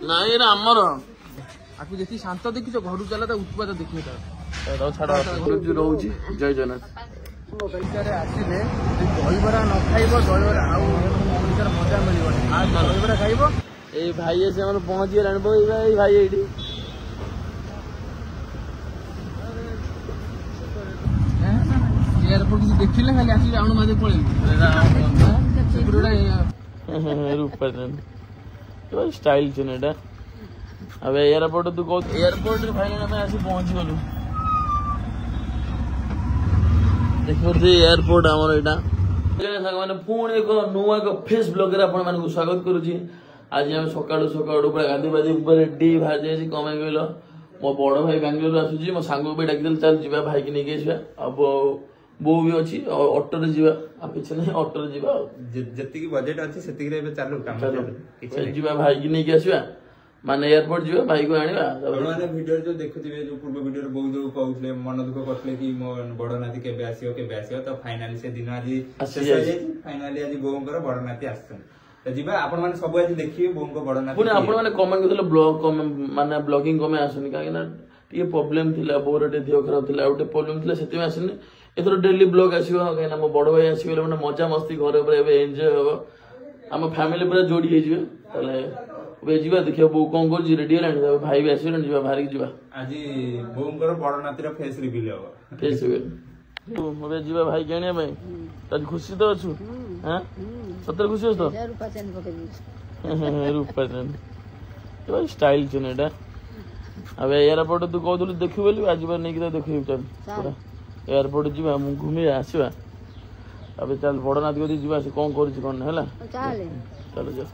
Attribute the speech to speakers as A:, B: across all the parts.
A: ନାଇଁ ଆମର ଆକୁ ଯେତିକି ଶାନ୍ତ ଦେଖିଛ ଘରୁ ଚାଲା ତା ଉତ୍ପାଦ ଦେଖିବେ ଛାଡ ରହୁଛି। ଜୟ ଜଗନ୍ନାଥ। ଓଡ଼ିଶାରେ ଆସିଲେ ଦହିବରା ନ ଖାଇବ ଦହିବରା ଆଉ ଓଡ଼ିଶାର ମଜା ମିଳିବନି। ଦହିବରା ଖାଇବ। ଏଇ ଭାଇ ସେମାନେ ପହଞ୍ଚିଗଲାଣି ଏଇ ଭାଇ ଏଇଠି ଏୟାରପୋର୍ଟ କିଛି ଦେଖିଲେ ଖାଲି ଆସିକି ରାଉଣ୍ଡ ମାରି ପଳେଇବି। ଷ୍ଟାଇଲ ଚେନା अब एयरपोर्ट तू कह एयरपोर्ट भाई आम आसी पहुंची गलु देखिए एयरपोर्ट आमर यहाँ मैंने पुणी एक नुआ एक फेस ब्लॉग आपको स्वागत करुच्ची। आज आम सका सका पूरा गांधी बाजी रेडी बाहर जाइए कम कहल मो बड़ भाई बेंगलोर आसूसी मो सांग भी डाक चल जा भाई की नहीं आसवा बो भी अच्छी ऑटो रे जीवा किसी ना ऑटो रे जीवा
B: जी बजेट अच्छी से
A: भाई की नहीं आसवा माने एयरपोर्ट जीवा भाई को आनिबा
B: माने वीडियो जो देखुथिबे जो पूर्व वीडियो रे बहुत जो कहउथले मन दुख करथले कि मो बड़ नाती केबे आसियो तो फाइनली से दिन आज फाइनली आज बोंकर बड़ नाती आछन तो जीवा आपण माने सब आज देखिबे बोंको बड़ नाती
A: पुनी आपण माने कमेंट करथले ब्लॉग माने ब्लॉगिंग कमे आसुनी कागिना टिके प्रॉब्लम थिला बोरटे दियो खराब थिला उटे प्रॉब्लम थिला सेति में आसुनी एथरो डेली ब्लॉग आसीबो कागिना मो बड़ भाई आसीबे माने मजा मस्ती घरे ऊपर एबे एन्जॉय होबो हम फैमिली पूरा जोड़ी हे जिवे तले जीवा देखिए बो कौन कर रेडी है भाई भी आस बाहर जीवा
B: आज बोंकर बड़ नाती फेस रिवील हो
A: फेस रिवील जीवा भाई के आने आज खुशी तो अच्छु हां सतर खुशी हो तो रूपा चैन स्टाइल चेन एटा अब एयरपोर्ट तू कहलु देखिबो बोली आज बार नहीं तो देखिबो चल पूरा एयरपोर्ट जीवा मु घूमे आसीबा अब चल बड़ नाती को जीवा से कोन करू छी कोन हैला चलो जा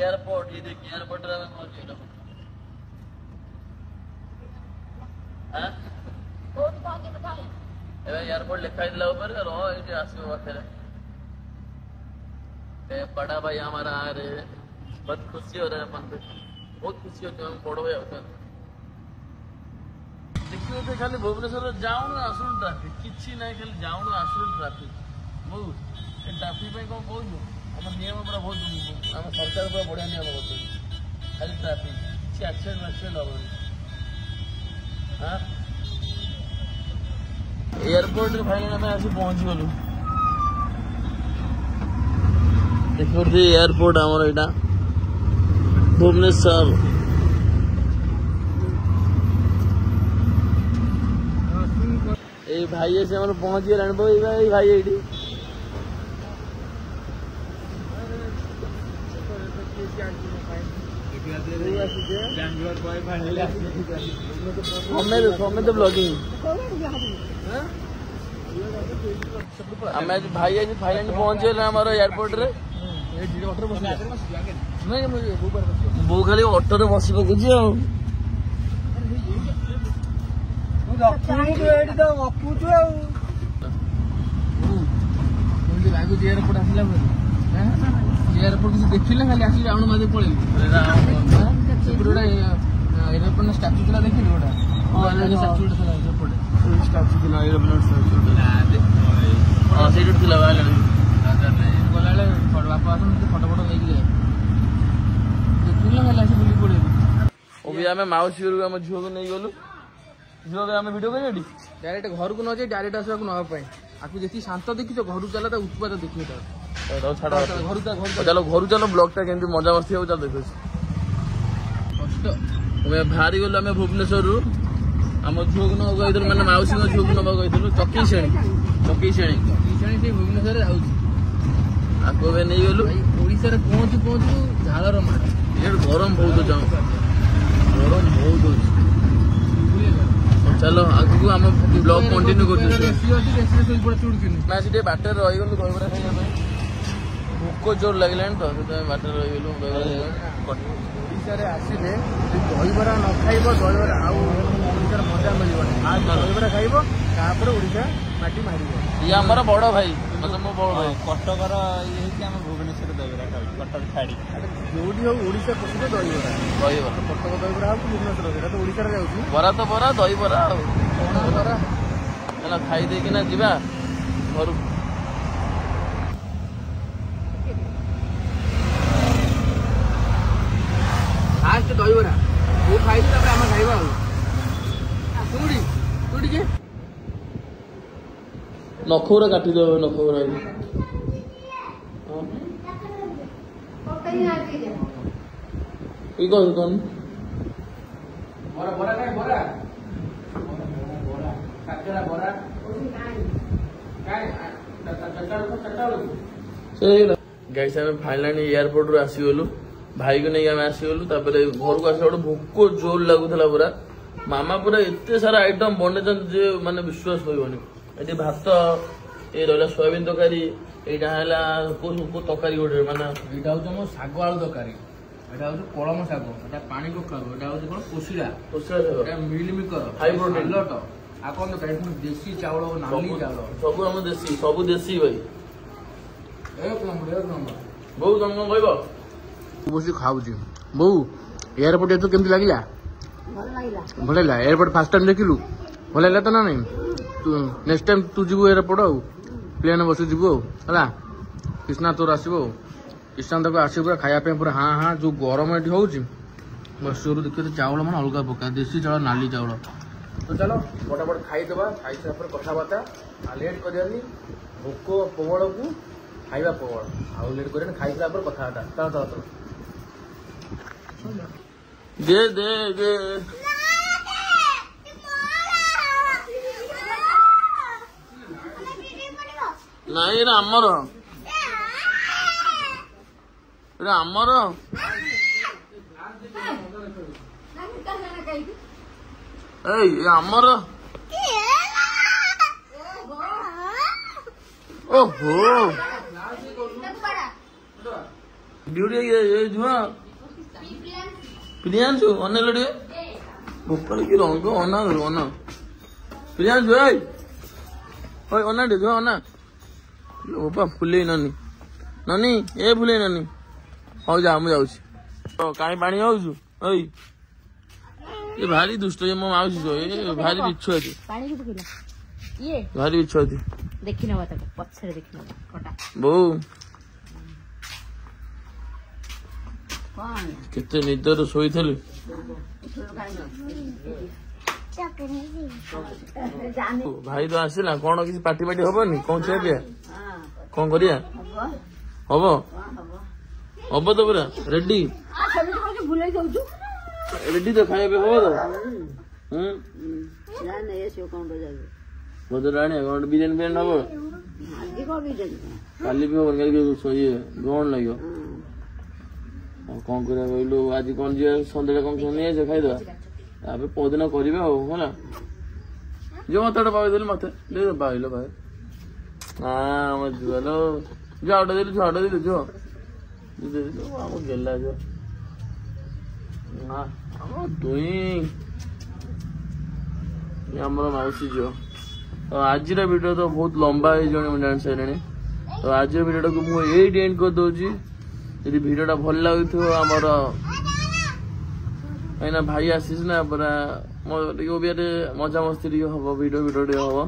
A: एयरपोर्ट ये देखिए एयरपोर्ट रे पहुंच गेलो हां बहुत आगे बता एबे एयरपोर्ट लिखा दिला ऊपर रो एटी आसीबो बाथरे ए बड़ा भाई हमारा आ रहे हैं बहुत खुशी हो रहा है अपन पे बहुत खुशी होती है हम बड़ भाई होते देखिए तो खाली भुवनेश्वर जाऊं ना आसुन ट्रैफिक किछि नहीं खाली जाऊं ना आसुन ट्रैफिक मु ए ट्रैफिक पे को कहू हम नियम पूरा बहुत आम सरकार पूरा बढ़िया नियम करते खाली ट्राफिक किसी एक्सीडेंट हम हाँ एयरपोर्ट भाई आम आसी पहुंची गलु देखिए एयरपोर्ट आमर यहाँ भुवनेश्वर भाई से पहुंच गए भाई ये तो ब्लॉगिंग भाई आज फाइनली पहुंच गए एयरपोर्ट रे बो खाली ऑटो रे बस पकुची एयरपोर्ट आसला एयरपोर्ट किसी देखिले खाली आसी राउंड मारी पळेली गोटे एयरपोर्ट स्टाच्यू था देखिए गोटा स्टाच्यू स्टाच्यू था एयरपोर्ट स्टाच्यू हाँ से गला बापा फटो फटो लेकिन जाए देखिले खाली आसी बुली पड़े अभी आम माउसी घर आम झील को नहीं गलु झील आम भिड कर डायरेक्ट घर को न जाए डायरेक्ट आसवा नापी आपको जी शांत देखी घर चला उत्पाद देखिए चलो घर चलो ब्लॉग टा केमती मजा मस्ती हो चल देखो कष्ट बाहरी गलु आम भुवनेश्वर आम झील को नवा कही मैंने माउसी झील को नवा कही चकी श्रेणी से भुवनेश्वर आगे नहीं गलु ओडिशा पहुंचू पहुंचू झालर मार गरम बहुत जाऊँ गरम बहुत अच्छे चलो आगे आम ब्लॉग कंटिन्यू कर बाटर रही गलु दहीबरा खाइबा भोक जोर लगे तो बाटर रही गलु ओडिशा आसिले दहीबरा न खाइब दहीबरा आउ ओडिशार मजा मिलबनी आज दहीबरा खाइब
C: ତାପରେ ଓଡ଼ିଶା ମାଟି ମାରିବ।
A: ଇଏ ଆମର ବଡ଼ ଭାଇ ମାନେ ମୋ ବଡ଼ ଭାଇ।
B: କଟକର ଇଏ ହେଇକି ଆମେ ଭୁବନେଶ୍ୱର ଦହିବରା ଖାଉଛୁ କଟକ ଛାଡ଼ି।
C: ଯୋଉଠି ହଉ ଓଡ଼ିଶା ପ୍ରସିଦ୍ଧ ଦହିବରା।
A: ଦହିବରା
C: କଟକ ଦହିବରା ହଉଛି ଭୁବନେଶ୍ୱର ସେଇଟା ତ ଓଡ଼ିଶାରେ ଯାଉଛି।
A: ବରା ତ ବରା ଦହିବରା ଆଉ
C: ବରା
A: ହେଲା ଖାଇ ଦେଇକିନା ଯିବା ଘରକୁ।
C: ଫାଷ୍ଟ ଦହିବରା ମୁଁ ଖାଇଲି ତାପରେ ଆମେ ଖାଇବା ଆଉ। ତୁ ଟିକେ
A: ନଖଉରା କାଟିଦେବ ନଖଉରା କଣ
C: ବରା ବରା କାଇଁ ବରା କାକେରା ବରା
A: ଗାଇସ୍ ଆମେ ଫାଇନାଲି ଏୟାରପୋର୍ଟରୁ ଆସିଗଲୁ ଭାଇକୁ ନେଇକି ଆମେ ଆସିଗଲୁ। ତାପରେ ଘରକୁ ଆସିଲା ଗୋଟେ ଭୋକ ଜୋର ଲାଗୁଥିଲା ପୁରା। ମାମା ପୁରା ଏତେ ସାରା ଆଇଟମ ବନେଇଛନ୍ତି ଯେ ମାନେ ବିଶ୍ୱାସ କରିବନି। ଏଠି ଭାତ ଏ ରହିଲା ସୋୟାବିନ ତରକାରୀ ଏଇଟା ହେଲା କୋଉ ତରକାରୀ ଗୋଟେ ମାନେ
C: ଏଇଟା ହଉଛି ଆମ ଶାଗ ଆଳୁ ତରକାରୀ। ଏଇଟା ହଉଛି କଳମ ଶାଗ, ଏଇଟା ପାଣି କଖାରୁ, ଏଇଟା ହଉଛି କଣ କୋଶିଳା, ଏଇଟା ମିଲମିକର,
A: ହାଇ ପ୍ରୋଟିନ
C: ସାଲଟ। ଆଉ କଣ ଦରକାର ଦେଶୀ ଚାଉଳ ନାଲି ଚାଉଳ
A: ସବୁ ଆମ ଦେଶୀ ସବୁ ଦେଶୀ ଭାଇ।
C: ଏକ ନମ୍ବର ଏକ ନମ୍ବର।
A: ବୋଉ ତମେ କଣ କହିବ?
C: ବସି ଖାଉଛି। ବୋଉ ଏୟାରପୋର୍ଟ ଏଠୁ କେମିତି ଲାଗିଲା? ଭଲ ଲାଗିଲା। ଏୟାରପୋର୍ଟ ଫାର୍ଷ୍ଟ ଟାଇମ୍ ଦେଖିଲୁ ଭଲ ଲାଗିଲା ତ ନା ନାଇଁ? ତୁ ନେକ୍ସଟ ଟାଇମ୍ ତୁ ଯିବୁ ଏୟାରପୋର୍ଟ ଆଉ ପ୍ଲେନ୍ ବସି ଯିବୁ ଆଉ ହେଲା। କୃଷ୍ଣା ତୋର ଆସିବ ଆଉ କୃଷ୍ଣା ତାକୁ ଆସିବ ପୁରା ଖାଇବା ପାଇଁ ପୁରା ହାଁ ହାଁ। ଯୋଉ ଗରମ ଏଠି ହଉଛି ବସିରୁ ଦେଖିବ ଚାଉଳ ମାନେ ଅଲଗା ପ୍ରକାର ଦେଶୀ ଚାଉଳ ନାଲି ଚାଉଳ। ତ ଚାଲ ବଟାବଟ ଖାଇଦେବା। ଖାଇସାରିଲା ପରେ କଥାବାର୍ତ୍ତା ଆଉ ଲେଟ୍ କରିବାନି। ଭୋକ ପ୍ରବଳକୁ ଖାଇବା ପ୍ରବଳ ଆଉ ଲେଟ୍ କରିବାନି। ଖାଇସାରିଲା ପରେ କଥାବାର୍ତ୍ତା। ଚାଲ ଚାଲ ଚାଲ
A: ଦେ ଦେ ଦେ ନାଇଁ ଏଇଟା ଆମର ଏଇଟା ଆମର ଏଇ ଆମର ଓହୋ ଡ୍ୟୁଟି ଝୁଆ ପ୍ରିୟାଂଶୁ ଅନେଲ ଟିକେ ଭୋକଳ କି ରଙ୍ଗ ଅନା ଅନା ପ୍ରିୟାଂଶୁ ଏଇ ଅନା ଟିକେ ଝୁଆ ଅନା ବାପା ଫୁଲେଇ ନାନି ନାନି ଏ ଫୁଲେଇ ନାନି। ହଉ ଯା ମୁଁ ଯାଉଛି। କାହିଁ ପାଣି ହଉଛୁ ଏଇ ଏ ଭାରି ଦୁଷ୍ଟ ମୋ ମାଉସୀ ଏ ଭାରି ବିଛୁ ଅଛି ଭାରି ବିଛୁ ଅଛି। ବୋଉ କେତେ ନିଦରେ ଶୋଇଥିଲି। ଭାଇ ତ ଆସିଲା କଣ କିଛି ପାଟି ପାଟି ହବନି କଣ ଖିଆ ପିଆ କଣ କରିବା ହବ ହବ ତ ପୁରା ରେଡି ରେଡି ତ ଖାଇବା ହବ ତ। ବଜାର ଆଣିବା କଣ ବିରିୟାନୀ ଫିରିୟାନୀ ହବ କାଲି ବି ହବ କାଲି ଇଏ କଣ ଲାଗିବ କଣ କରିବା କହିଲୁ ଆଜି କଣ ଯିବା ସନ୍ଧ୍ୟାରେ କଣ ନେଇଆସିବା ଖାଇଦବା ତାପରେ ପଦିନ କରିବା ଆଉ ହେଲା। ଯୋଉ ମତେ ଗୋଟେ ପାଇଦେଲି ମତେ ପାଇଲ ଭାଇ ଆମ ଝୁଆଲୋ ଝୁଆଟା ଦେଲୁ ଝୁଆଟା ଦେଲୁ ଝୁଅ ଆମ ଗେଲା ଝୁଅ ଆମ ଦୁଇ ଆମର ମାଉସୀ ଝିଅ। ତ ଆଜିର ଭିଡିଓ ତ ବହୁତ ଲମ୍ବା ହେଇଯିବଣି ମୁଁ ଜାଣି ସାରିଲିଣି। ତ ଆଜିର ଭିଡିଓଟାକୁ ମୁଁ ଏଇଠି ଏଣ୍ଡ କରିଦଉଛି। ଯଦି ଭିଡିଓଟା ଭଲ ଲାଗୁଥିବ ଆମର କାହିଁକିନା ଭାଇ ଆସିଛି ନା ପୁରା ଟିକେ ଓବିଆରେ ମଜାମସ୍ତି ଟିକେ ହବ ଭିଡିଓ ଟିକେ ହବ।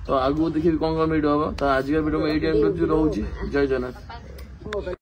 A: ତ ଆଗକୁ ଦେଖିବି କଣ ଭିଡିଓ ହବ। ତ ଆଜିକା ଭିଡିଓ ମୁଁ ଏଇଠି ଏଣ୍ଡ କରୁଛି ରହୁଛି। ଜୟ ଜଗନ୍ନାଥ।